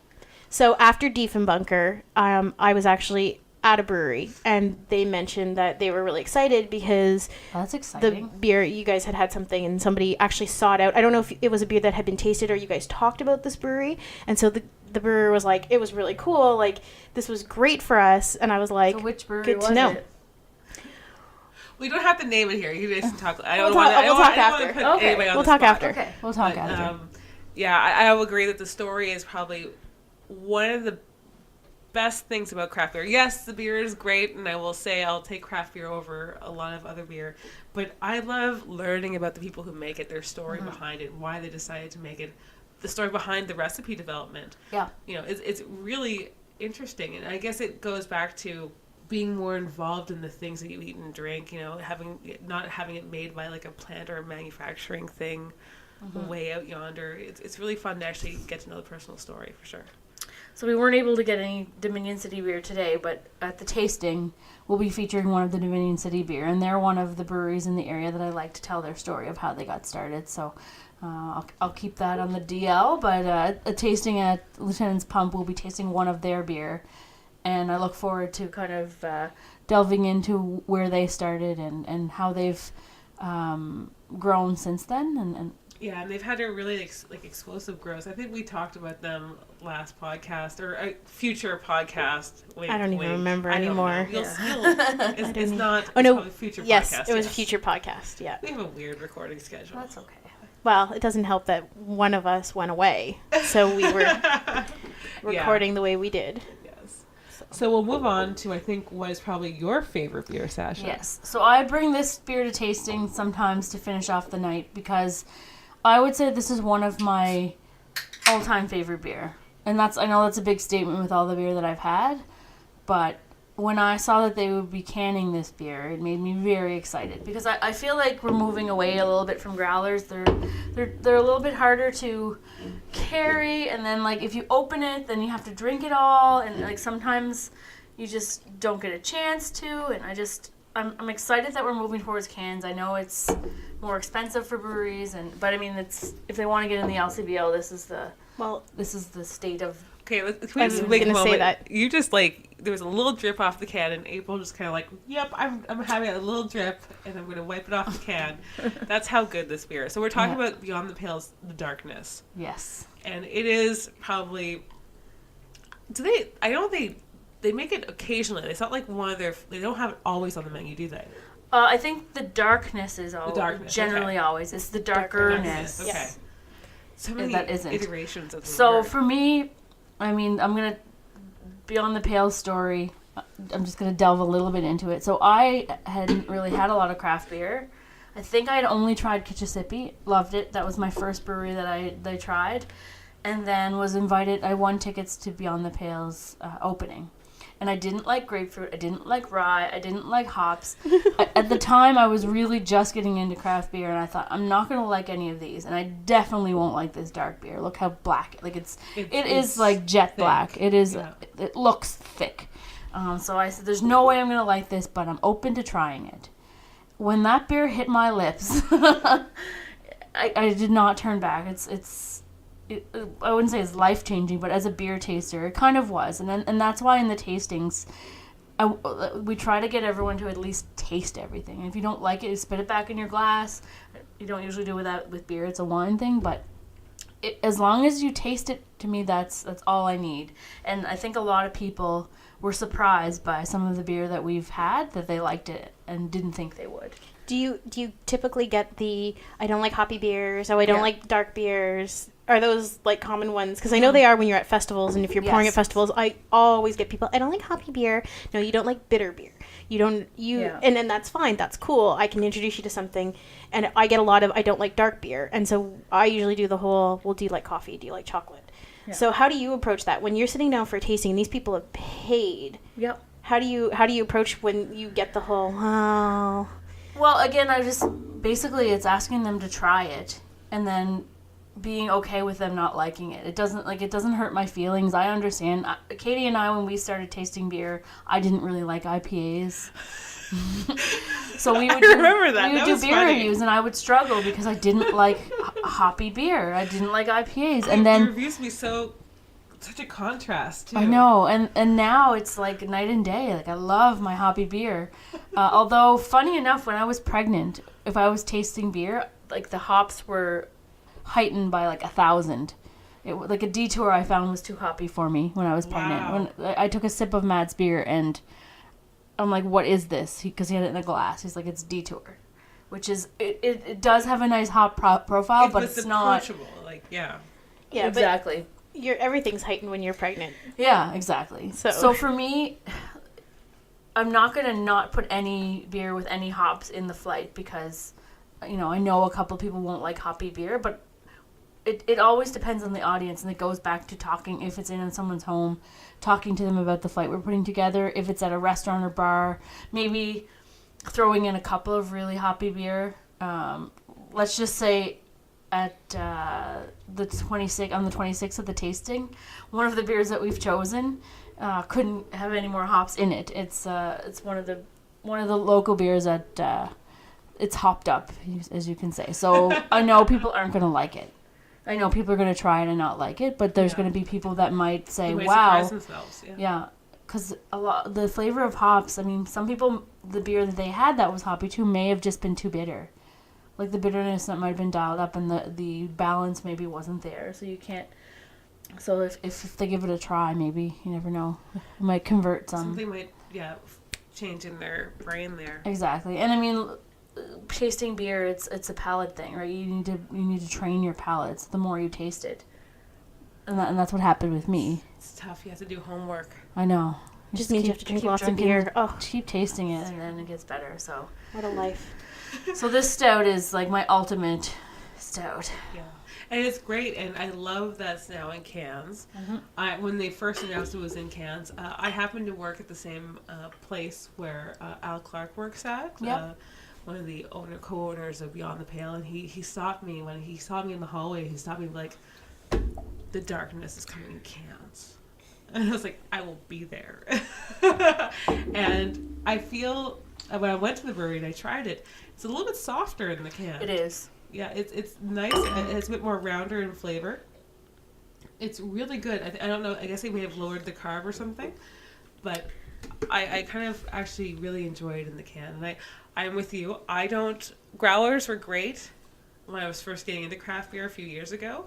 So after Diefenbunker, I was actually at a brewery, and they mentioned that they were really excited because that's exciting. The beer, you guys had something, and somebody actually sought out. I don't know if it was a beer that had been tasted or you guys talked about this brewery, and so the brewer was like, it was really cool, like this was great for us, and I was like, so which brewery good was to know. it? We don't have to name it here. You guys can talk. We'll talk after. We'll talk after. Okay, we'll talk after. Yeah, I will agree that the story is probably one of the best things about craft beer. Yes, the beer is great, and I will say I'll take craft beer over a lot of other beer, but I love learning about the people who make it, their story behind it, why they decided to make it, the story behind the recipe development. Yeah. It's really interesting, and I guess it goes back to being more involved in the things that you eat and drink, not having it made by like a plant or a manufacturing thing way out yonder. It's really fun to actually get to know the personal story, for sure. So we weren't able to get any Dominion City beer today, but at the tasting, we'll be featuring one of the Dominion City beer, and they're one of the breweries in the area that I like to tell their story of how they got started. So I'll keep that on the DL, but a tasting at Lieutenant's Pump, we'll be tasting one of their beer, and I look forward to kind of delving into where they started and how they've grown since then, and yeah, and they've had a really explosive growth. I think we talked about them last podcast or a future podcast. I don't even remember anymore. It's not. Oh no! Future yes, podcast, it was a future podcast. Yeah. We have a weird recording schedule. That's okay. Well, it doesn't help that one of us went away, so we were recording the way we did. Yes. So we'll move on to, I think, what is probably your favorite beer, Sasha. Yes. So I bring this beer to tasting sometimes to finish off the night because I would say this is one of my all-time favorite beer. And I know that's a big statement with all the beer that I've had, but when I saw that they would be canning this beer, it made me very excited because I feel like we're moving away a little bit from growlers. They're a little bit harder to carry, and then like if you open it, then you have to drink it all, and like sometimes you just don't get a chance to. And I'm excited that we're moving towards cans. I know it's more expensive for breweries, but I mean, it's if they want to get in the LCBO, this is the state of. Okay, let's make a moment. Say that. You just there was a little drip off the can, and April just kind of yep, I'm having a little drip, and I'm gonna wipe it off the can. That's how good this beer is. So we're talking about Beyond the Pale's The Darkness. Yes. And it is probably. They make it occasionally. It's not like one of their. They don't have it always on the menu, do they? I think the darkness is always generally always. It's the darkerness. Okay. Yes. So many iterations of the So for me, I mean, I'm gonna Beyond the Pale story. I'm just gonna delve a little bit into it. So I hadn't really had a lot of craft beer. I think I had only tried Kitchissippi. Loved it. That was my first brewery that I tried, and then was invited. I won tickets to Beyond the Pale's opening. And I didn't like grapefruit. I didn't like rye. I didn't like hops. At the time, I was really just getting into craft beer, and I thought, I'm not going to like any of these. And I definitely won't like this dark beer. Look how black. It is like jet thick. Black. It is. Yeah. It looks thick. So I said, there's no way I'm going to like this, but I'm open to trying it. When that beer hit my lips, I did not turn back. I wouldn't say it's life-changing, but as a beer taster, it kind of was. And that's why in the tastings, we try to get everyone to at least taste everything. And if you don't like it, you spit it back in your glass. You don't usually do that with beer. It's a wine thing, but as long as you taste it, to me, that's all I need. And I think a lot of people were surprised by some of the beer that we've had, that they liked it and didn't think they would. Do you typically get the, I don't like hoppy beers, I don't like dark beers? Are those like common ones? Because I know they are when you're at festivals, and if you're pouring at festivals, I always get people, I don't like hoppy beer. No, you don't like bitter beer. And then that's fine. That's cool. I can introduce you to something. And I get a lot of, I don't like dark beer. And so I usually do the whole, well, do you like coffee? Do you like chocolate? Yeah. So how do you approach that? When you're sitting down for a tasting, and these people have paid. Yep. How do you approach when you get the whole, oh... Well, again, basically it's asking them to try it and then being okay with them not liking it. It doesn't hurt my feelings. I understand. Katy and I, when we started tasting beer, I didn't really like IPAs. So we would do beer reviews, and I would struggle because I didn't like hoppy beer. I didn't like IPAs. And then the reviews would be such a contrast too. I know, and now it's like night and day. Like, I love my hoppy beer. Although, funny enough, when I was pregnant, if I was tasting beer, like the hops were heightened by like 1,000. Like a detour I found was too hoppy for me when I was pregnant. When I took a sip of Matt's beer and I'm like, what is this? Because he had it in a glass. He's like, it's detour, which is it does have a nice hop profile, but it's not approachable. Like, yeah, exactly. Everything's heightened when you're pregnant. Yeah, exactly. So for me, I'm not going to not put any beer with any hops in the flight because, I know a couple people won't like hoppy beer, but it always depends on the audience, and it goes back to talking, if it's in someone's home, talking to them about the flight we're putting together. If it's at a restaurant or bar, maybe throwing in a couple of really hoppy beer. Let's just say at the 26th of the tasting, one of the beers that we've chosen couldn't have any more hops in it. It's one of the local beers that it's hopped up, as you can say. So I know people aren't going to like it. I know people are going to try it and not like it, but there's going to be people that might say, "Wow, surprise themselves." Yeah, because the flavor of hops. I mean, some people, the beer that they had that was hoppy too may have just been too bitter. Like the bitterness that might have been dialed up, and the balance maybe wasn't there. So you can't. So if they give it a try, maybe, you never know, it might convert some. Something might change in their brain there. Exactly, and I mean, tasting beer, it's a palate thing, right? You need to train your palates the more you taste it, and that's what happened with me. It's tough. You have to do homework. I know. It just means you have to drink lots of beer. Oh, keep tasting it, and then it gets better. So what a life. So this stout is like my ultimate stout. Yeah, and it's great, and I love that it's now in cans. Mm-hmm. When they first announced it was in cans, I happened to work at the same place where Al Clark works at. Yep. One of the co-owners of Beyond the Pale, and he stopped me when he saw me in the hallway. He stopped me like, the darkness is coming in cans. And I was like, I will be there. And I feel, when I went to the brewery and I tried it, it's a little bit softer in the can. It is. Yeah, it's nice. It's a bit more rounder in flavor. It's really good. I don't know, I guess they may have lowered the carb or something, but I kind of actually really enjoy it in the can. And I'm with you. Growlers were great when I was first getting into craft beer a few years ago.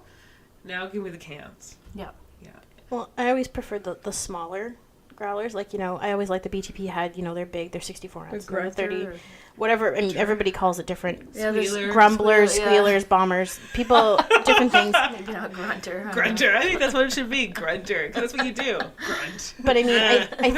Now give me the cans. Yeah. Yeah. Well, I always prefer the smaller growlers. Like, I always like the BTP had, they're big, they're 64 ounce, 30, whatever. I mean, everybody calls it different. Yeah, grumblers, squealers, bombers, people, different things. Maybe not grunter. Grunter. I think that's what it should be. Grunter. Because that's what you do. Grunt. But I mean, I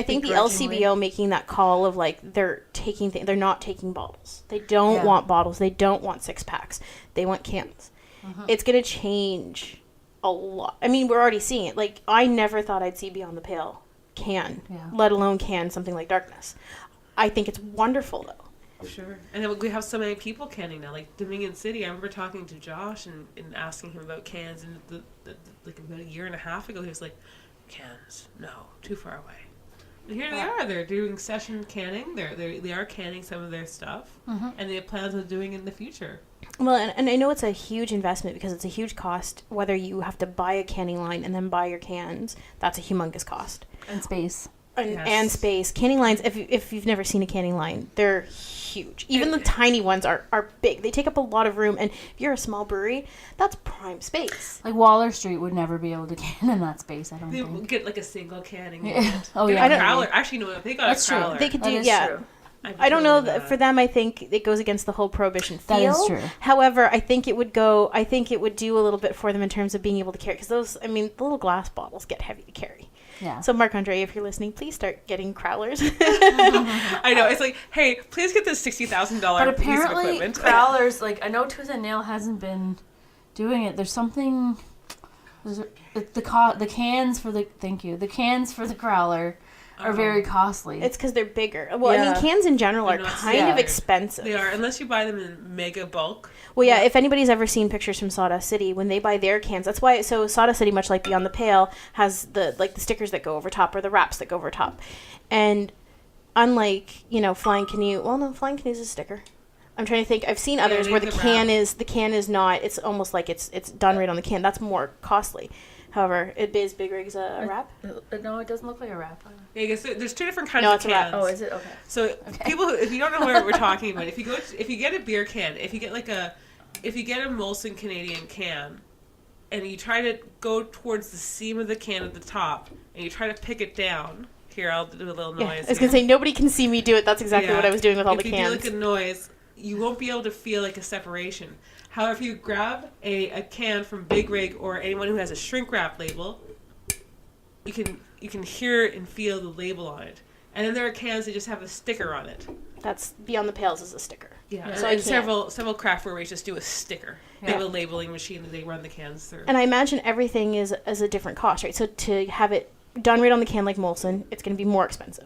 think the LCBO making that call of like, they're not taking bottles. They don't want bottles. They don't want 6-packs. They want cans. Uh-huh. It's going to change a lot. I mean, we're already seeing it. Like, I never thought I'd see Beyond the Pale let alone something like Darkness. I think it's wonderful, though. Sure. And then we have so many people canning now. Like Dominion City, I remember talking to Josh and asking him about cans, and like about a year and a half ago, he was like, cans, no, too far away. And here they are. They're doing session canning. They are canning some of their stuff, and they have plans on doing it in the future. Well, and I know it's a huge investment because it's a huge cost. Whether you have to buy a canning line and then buy your cans, that's a humongous cost. And space. and space. Canning lines, if you've never seen a canning line, they're huge. Even the tiny ones are big. They take up a lot of room, and if you're a small brewery, that's prime space. Like Waller Street would never be able to can in that space, I don't think. They get like a single canning unit. Oh, yeah. I don't crowler. Actually, no, they got That's a crowler. true. They could do, True. I don't know. For them, I think it goes against the whole prohibition feel. That is true. However, I think it would do a little bit for them in terms of being able to carry. Because those, I mean, the little glass bottles get heavy to carry. Yeah. So, Marc-Andre, if you're listening, please start getting crowlers. I know. It's like, hey, please get this $60,000 But piece of apparently, equipment. crowlers, like, I know Tooth and Nail hasn't been doing it. There's something... The cans for the crowler are very costly. It's because they're bigger. Well, I Yeah. mean, cans in general are They're not kind of standard. expensive. They are, unless you buy them in mega bulk. Well, yeah, if anybody's ever seen pictures from Sawdust City, when they buy their cans, that's why, so Sawdust City, much like Beyond the Pale, has the stickers that go over top, or the wraps that go over top. And unlike, Flying Canoe, well, no, Flying Canoe is a sticker. I'm trying to think, I've seen others where the can is not, it's almost like it's done right on the can. That's more costly. However, is Big Rig's a wrap? No, it doesn't look like a wrap. Yeah, I guess there's two different kinds No, of it's a wrap. cans. Oh, is it? Okay. So people, if you don't know what we're talking about, if you get a beer can, if you get a Molson Canadian can, and you try to go towards the seam of the can at the top, and you try to pick it down. Here, I'll do a little noise. Yeah, I was gonna say nobody can see me do it. That's exactly what I was doing with all the cans. If you do like a noise, you won't be able to feel like a separation. However, if you grab a can from Big Rig or anyone who has a shrink wrap label, you can hear and feel the label on it. And then there are cans that just have a sticker on it. That's Beyond the Pales is a sticker. Yeah, So and several craft breweries just do a sticker. They have Yeah. a labeling machine that they run the cans through. And I imagine everything is a different cost, right? So to have it done right on the can like Molson, it's going to be more expensive.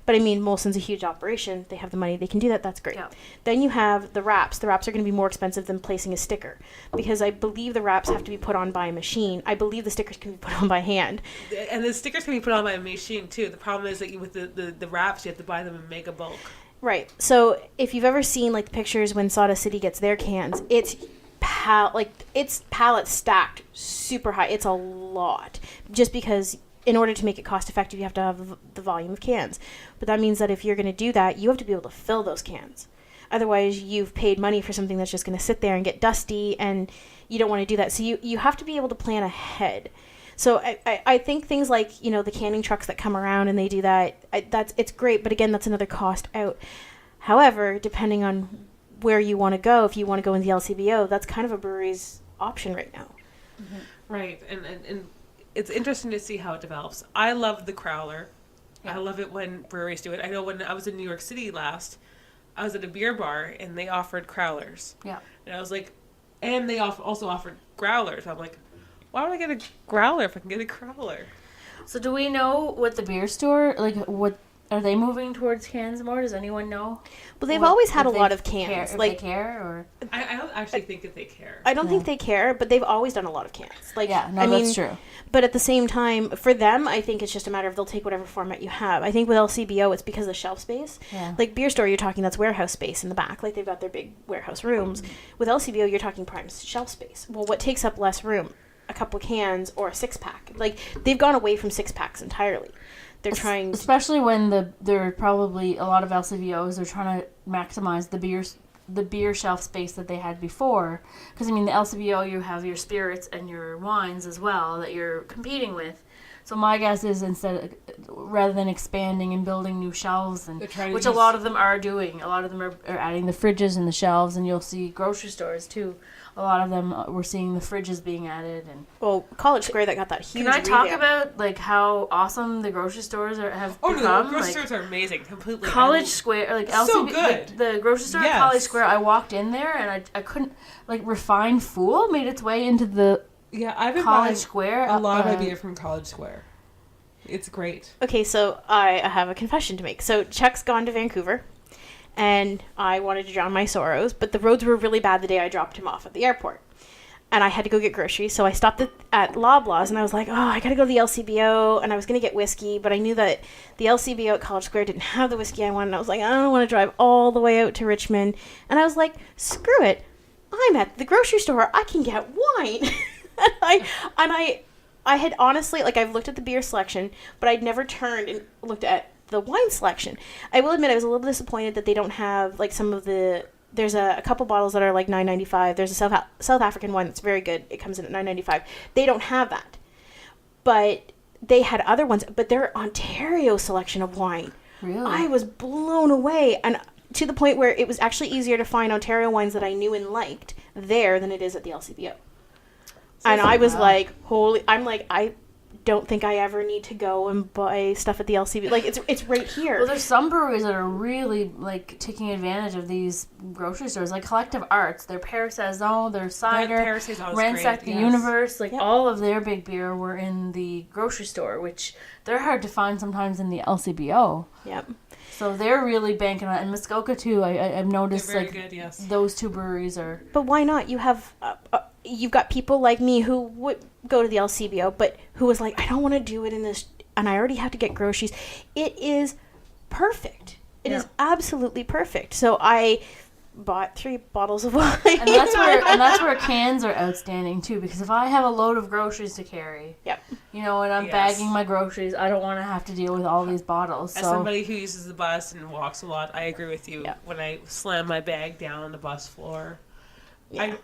But I mean, Molson's a huge operation. They have the money. They can do that. That's great. Yeah. Then you have the wraps. The wraps are going to be more expensive than placing a sticker because I believe the wraps have to be put on by a machine. I believe the stickers can be put on by hand. And the stickers can be put on by a machine too. The problem is that with the wraps, you have to buy them in mega bulk. Right. So if you've ever seen like the pictures when Sawdust City gets their cans, it's pallets stacked super high. It's a lot just because in order to make it cost effective, you have to have the volume of cans. But that means that if you're going to do that, you have to be able to fill those cans. Otherwise, you've paid money for something that's just going to sit there and get dusty, and you don't want to do that. So you have to be able to plan ahead. So I think things like, the canning trucks that come around and they do that, it's great. But again, that's another cost out. However, depending on where you want to go, if you want to go in the LCBO, that's kind of a brewery's option right now. Mm-hmm. Right. And it's interesting to see how it develops. I love the crowler. Yeah. I love it when breweries do it. I know when I was in New York City last, I was at a beer bar and they offered crowlers. Yeah. And I was like, and they also offered growlers. I'm like, why would I get a growler if I can get a crowler? So do we know what the beer store, what are they moving towards cans more? Does anyone know? Well, they've always had a lot of cans. If they care, or I don't actually think that they care. I don't think they care, but they've always done a lot of cans. That's true. But at the same time, for them, I think it's just a matter of they'll take whatever format you have. I think with LCBO, it's because of the shelf space. Yeah. Like beer store, you're talking that's warehouse space in the back. Like they've got their big warehouse rooms. With LCBO, you're talking prime shelf space. Well, what takes up less room? A couple of cans or a 6-pack. Like they've gone away from 6-packs entirely. They're trying, especially when there are probably a lot of LCBOs. They're trying to maximize the beer shelf space that they had before. Because I mean, the LCBO, you have your spirits and your wines as well that you're competing with. So my guess is rather than expanding and building new shelves, which a lot of them are doing, a lot of them are adding the fridges and the shelves, and you'll see grocery stores too. A lot of them we're seeing the fridges being added, and College Square that got that huge. Can I talk about how awesome the grocery stores have become? No, the grocery stores are amazing, completely. College Square, LCB, so good. The grocery store at College Square. I walked in there and I couldn't Refined Fool made its way into the I've been College Square. A lot of beer from College Square. It's great. Okay, so I have a confession to make. So Chuck's gone to Vancouver. And I wanted to drown my sorrows, but the roads were really bad the day I dropped him off at the airport. And I had to go get groceries, so I stopped at Loblaws, and I was like, I gotta go to the LCBO, and I was gonna get whiskey, but I knew that the LCBO at College Square didn't have the whiskey I wanted, and I was like, I don't want to drive all the way out to Richmond. And I was like, screw it. I'm at the grocery store. I can get wine. and I had honestly, like, I've looked at the beer selection, but I'd never turned and looked at the wine selection. I will admit I was a little disappointed that they don't have, like, some of the... There's a couple bottles that are, like, $9.95. There's a South African one that's very good. It comes in at $9.95. They don't have that. But they had other ones. But their Ontario selection of wine... Really? I was blown away. And to the point where it was actually easier to find Ontario wines that I knew and liked there than it is at the LCBO. And I was like, I don't think I ever need to go and buy stuff at the LCBO. Like, it's right here. Well, there's some breweries that are really, like, taking advantage of these grocery stores. Like Collective Arts, their Pear Saison, their Cider, Ransack the Universe. Like, all of their big beer were in the grocery store, which they're hard to find sometimes in the LCBO. Yep. So they're really banking on it. And Muskoka, too, I've noticed, They're like, very good, yes. those two breweries are... But why not? You have... you've got people like me who would go to the LCBO, but who was like, I don't want to do it in this, and I already have to get groceries. It is perfect. It is absolutely perfect. So I bought 3 bottles of wine. And that's where cans are outstanding, too, because if I have a load of groceries to carry, you know, and I'm bagging my groceries, I don't want to have to deal with all these bottles. As somebody who uses the bus and walks a lot, I agree with you. When I slam my bag down on the bus floor,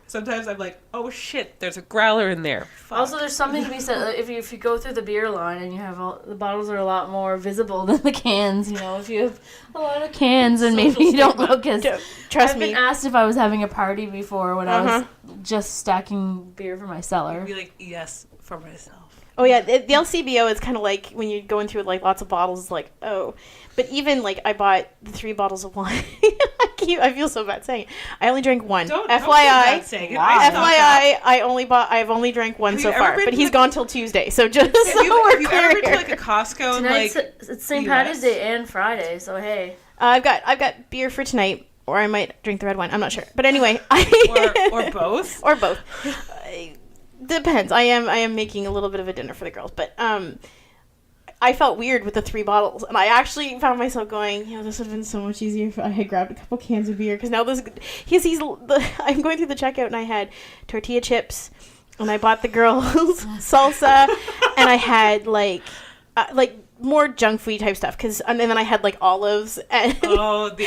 sometimes I'm like, oh shit, there's a growler in there. Fuck. Also, there's something to be said if you go through the beer line and you have the bottles are a lot more visible than the cans. You know, if you have a lot of cans and maybe you don't look as. Trust me. I've been asked if I was having a party before when I was just stacking beer for my cellar. I'd be like, yes, for myself. Oh yeah, the LCBO is kind of like when you're going through like lots of bottles. It's like, oh, but even like I bought the 3 bottles of wine. I feel so bad saying it. I only drank one. Don't FYI, feel bad saying it. FYI, I've only drank one so far, but he's gone till Tuesday. So just so we're clear, clear have you ever been here. to like a Costco and Tonight's like it's St. Patty's Day and Friday, so hey. I've got beer for tonight, or I might drink the red wine. I'm not sure, but anyway, or both. Or both. Depends. I am making a little bit of a dinner for the girls, but I felt weird with the 3 bottles, and I actually found myself going, this would have been so much easier if I had grabbed a couple cans of beer, because now I'm going through the checkout, and I had tortilla chips, and I bought the girls salsa, and I had like more junk food type stuff, and then I had like olives, and the olives.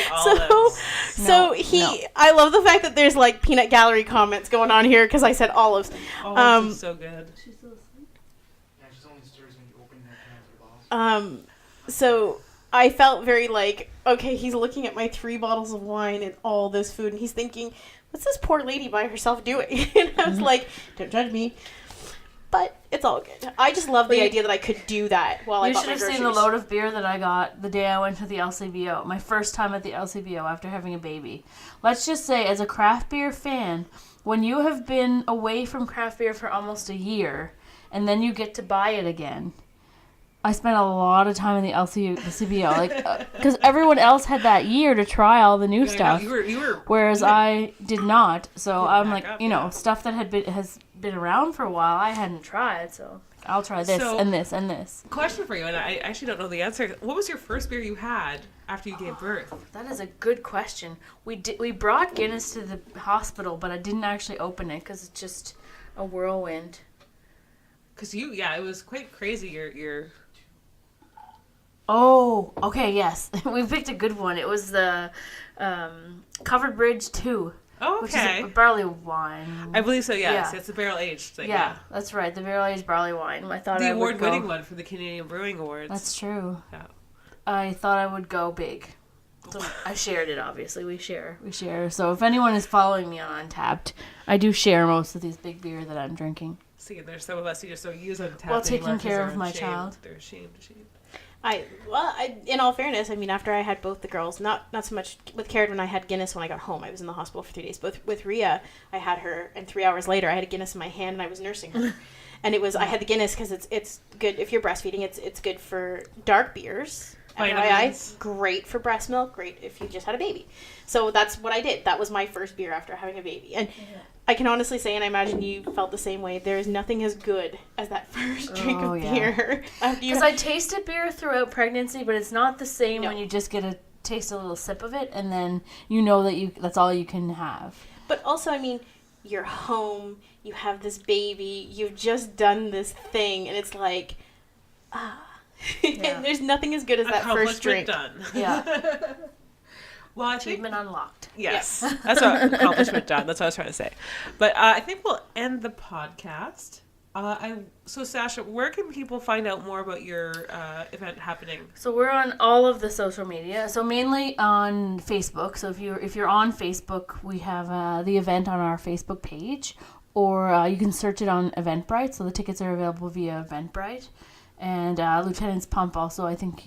I love the fact that there's like peanut gallery comments going on here because I said olives. Olives is so good. So I felt very like, okay, he's looking at my 3 bottles of wine and all this food, and he's thinking, what's this poor lady by herself doing? And I was like, don't judge me. But it's all good. I just love the idea that I could do that while I bought my groceries. You should have seen the load of beer that I got the day I went to the LCBO. My first time at the LCBO after having a baby. Let's just say, as a craft beer fan, when you have been away from craft beer for almost a year, and then you get to buy it again, I spent a lot of time in the LCBO, because everyone else had that year to try all the new stuff, whereas I did not. So I'm like, stuff that has been around for a while, I hadn't tried. So I'll try this and this and this. Question for you, and I actually don't know the answer. What was your first beer you had after you gave birth? That is a good question. We brought Guinness to the hospital, but I didn't actually open it because it's just a whirlwind. Because it was quite crazy. Your Oh, okay, yes. We picked a good one. It was the Covered Bridge 2. Oh, okay. Which is a barley wine. I believe so, yes. Yeah. It's a barrel-aged thing. Yeah, that's right. The barrel-aged barley wine. I thought the award-winning one for the Canadian Brewing Awards. That's true. Yeah. I thought I would go big. So I shared it, obviously. We share. So if anyone is following me on Untapped, I do share most of these big beer that I'm drinking. See, there's some of us who just don't use Untapped while taking care of my child. They're ashamed. In all fairness, I mean, after I had both the girls, not so much with Karen when I had Guinness when I got home. I was in the hospital for 3 days. But with Rhea, I had her, and 3 hours later, I had a Guinness in my hand, and I was nursing her. And I had the Guinness because it's good if you're breastfeeding. It's good for dark beers. FYI, great for breast milk. Great if you just had a baby. So that's what I did. That was my first beer after having a baby, and. I can honestly say, and I imagine you felt the same way, there is nothing as good as that first drink of beer. Because I tasted beer throughout pregnancy, but it's not the same when you just get to taste a little sip of it, and then you know that that's all you can have. But also, I mean, you're home, you have this baby, you've just done this thing, and it's like, Yeah. there's nothing as good as that first drink. Done. Yeah. Well, I think Achievement unlocked. yes, that's what accomplishment done. That's what I was trying to say. But I think we'll end the podcast. So Sasha, where can people find out more about your event happening? So we're on all of the social media. So mainly on Facebook. So if you're on Facebook, we have the event on our Facebook page, or you can search it on Eventbrite. So the tickets are available via Eventbrite. And Lieutenant's Pump also, I think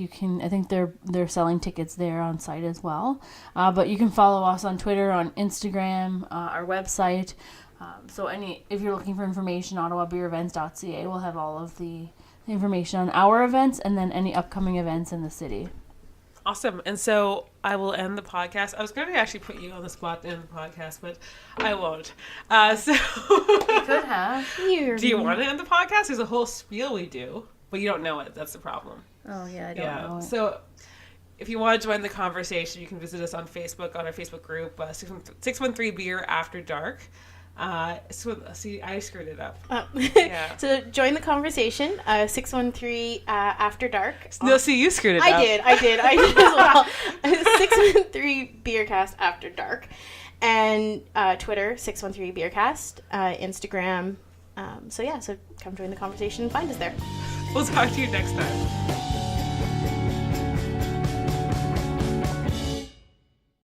they're selling tickets there on site as well. But you can follow us on Twitter, on Instagram, our website. So if you're looking for information, OttawaBeerEvents.ca will have all of the information on our events and then any upcoming events in the city. Awesome. And so I will end the podcast. I was going to actually put you on the spot to end the podcast, but I won't. You could have. Do you want to end the podcast? There's a whole spiel we do, but you don't know it. That's the problem. Oh, yeah, I don't know it. So if you want to join the conversation, you can visit us on Facebook, on our Facebook group, 613 Beer After Dark. See, I screwed it up. Yeah. So join the conversation, 613 After Dark. No, see, you screwed it up. I did as well. 613 BeerCast After Dark. And Twitter, 613BeerCast. Instagram. So come join the conversation and find us there. We'll talk to you next time.